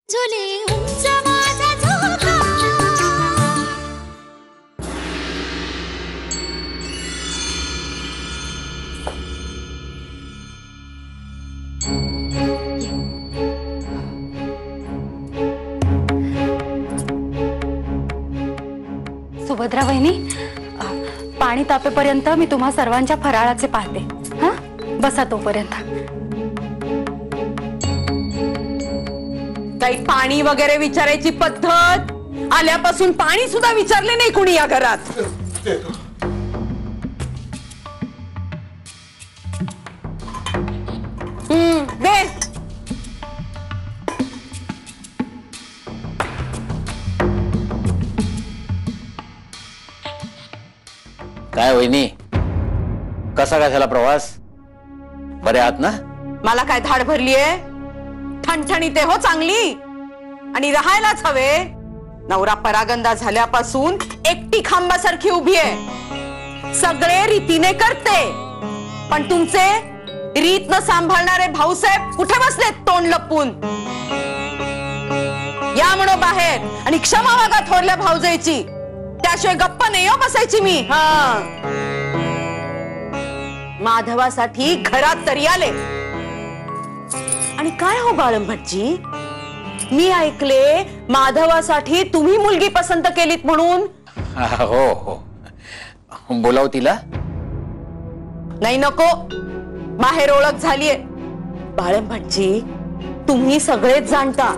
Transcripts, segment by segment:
झुले उंच माझा झोका सुभद्रा वहिनी, पाणी तापेपर्यंत मी तुम्हा सर्वांच्या फराळाचे पाहते. हा, बसा तोपर्यंत. काही पाणी वगैरे विचारायची पद्धत आल्यापासून पाणी सुद्धा विचारले नाही कुणी या घरात. दे. काय वहिनी, कसा काय झाला प्रवास? बरे आहात ना? मला काय धाड भरलीये? ठणठणीत हो चांगली, आणि राहायलाच हवे. नवरा परागंदा झाल्यापासून एकटी खांबासारखी उभी आहे. सगळे रीतीने करते, पण तुमचे रीत न सांभाळणारे भाऊसाहेब कुठे बसलेत तोंड लपून? या म्हणो बाहेर आणि क्षमा मागा थोरल्या भाऊजाईची. त्याशिवाय गप्प नाही हो बसायची मी. हा, माधवासाठी घरात तरी आले. आणि काय हो बाळंभटजी, मी ऐकले माधवासाठी तुम्ही मुलगी पसंत केलीत म्हणून. हो हो, बोलाव तिला. नाही नको, बाहेर ओळख झालीये. बाळंभटजी, तुम्ही सगळेच जाणता,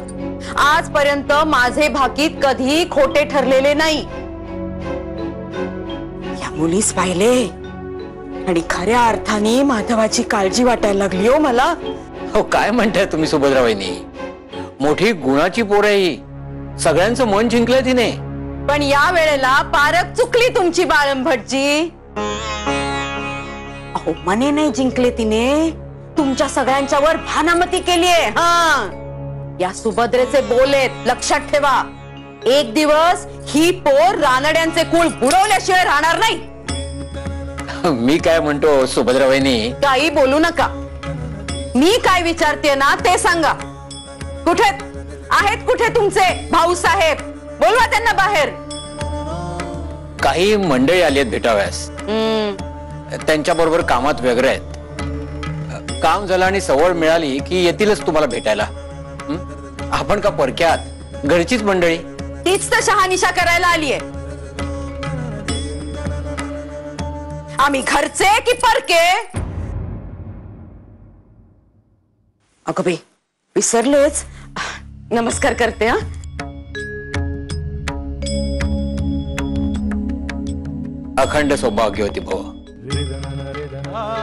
आजपर्यंत माझे भाकीत कधी खोटे ठरलेले नाही. या मुलीस पाहिले आणि खऱ्या अर्थाने माधवाची काळजी वाटायला लागली हो मला. हो, काय म्हणताय तुम्ही सुभद्रा वहिनी? मोठी गुणाची पोर आहे ही, सगळ्यांचं मन जिंकलंय तिने. पण या वेळेला पारख चुकली तुमची बाळंभटजी. अहो, मने नाही जिंकले तिने, तुमच्या सगळ्यांच्या वर भानामती केलीये. हा, या सुभद्रेचे बोलेत लक्षात ठेवा. एक दिवस ही पोर रानड्यांचे कुळ बुडवल्याशिवाय राहणार नाही. मी काय म्हणतो सुभद्रा वहिनी? काही बोलू नका. मी काय विचारते ना ते सांगा. कुठे आहेत, कुठे तुमचे भाऊसाहेब? बोलवा त्यांना बाहेर. काही मंडळी आली आहेत भेटाव्यास. त्यांच्या बरोबर कामात व्यग्र आहेत. काम झालं आणि सवड मिळाली की येतीलच तुम्हाला भेटायला. आपण का परक्यात? घरचीच मंडळी. तीच तर शहानिशा करायला आलीये. आम्ही घरचे की परके? अगं बाई, विसरलेच. नमस्कार करते. हा, अखंड सौभाग्य होती भव.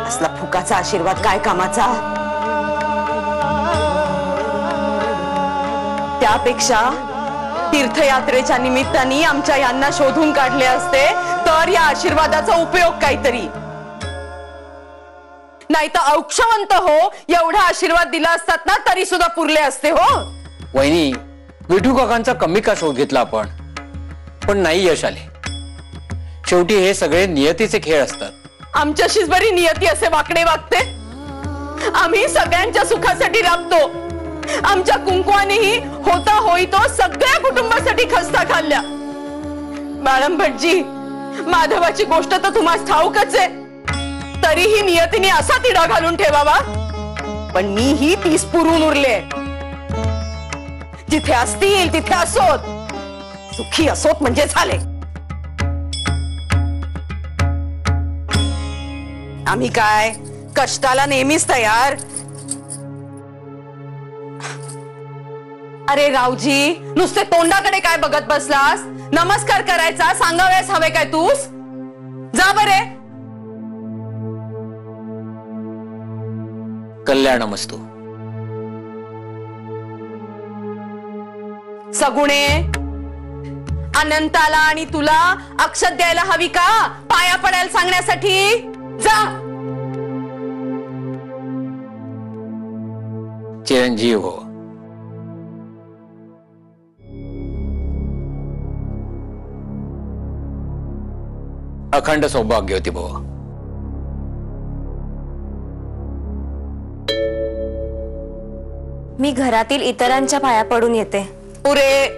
असला फुकाचा आशीर्वाद काय कामाचा? त्यापेक्षा तीर्थयात्रेच्या निमित्ताने आमच्या यांना शोधून काढले असते तर या आशीर्वादाचा उपयोग काहीतरी. नाही तर औक्षवंत हो एवढा आशीर्वाद दिला असतात ना तरी सुद्धा पुरले असते. हो वहिनी, विठू काकांचा कमी का शोध घेतला आपण, पण नाही यश आले. शेवटी हे सगळे नियतीचे खेळ असतात. आमच्याशीच बरी नियती असे वाकडे वागते. आम्ही सगळ्यांच्या सुखासाठी राबतो. आमच्या कुंकवानेही होता होई तो सगळ्या कुटुंबासाठी खस्ता खाल्ल्या. बाळंभटजी, माधवाची गोष्ट तर तुम्हाला ठाऊकच आहे. तरीही नियतीने असा तिढा घालून ठेवावा. पण मी ही तीस पुरून उरले. जिथे असतील तिथे असोत, सुखी असोत म्हणजे झाले. आम्ही काय कष्टाला नेहमीच तयार. अरे रावजी, नुसते तोंडाकडे काय बघत बसलास? नमस्कार करायचा सांगाव्यास हवे काय तूस? जा बरे. कल्याणमस्तु. सगुणे, अनंताला आणि तुला अक्षत द्यायला हवी का पाया पडायला सांगण्यासाठी? जा. चिरंजीव हो. अखंड सौभाग्य होती भव. मी घरातील इतरांच्या पाया पडून येते. पुरे.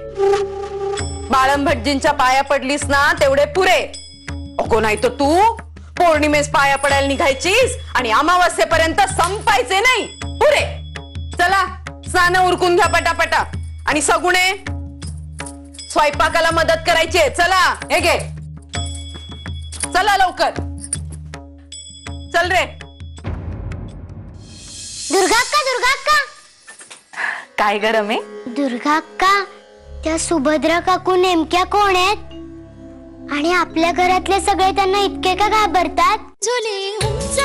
बाळंभटजींच्या पाया पडलीस ना तेवढे पुरे. अगो नाही तर तू पौर्णिमेस पाया पडायला निघायचीस आणि अमावस्येपर्यंत संपायचे नाही. पुरे. चला स्नान उरकून घ्या पटापटा. आणि सगुणे स्वयंपाकाला मदत करायची आहे. चला हे घे. चला लवकर. चल रे. दुर्गा अक्का काय गरम आहे? दुर्गा अक्का, त्या सुभद्रा काकू नेमक्या कोण आहेत आणि आपल्या घरातले सगळे त्यांना इतके का घाबरतात? झुले उंच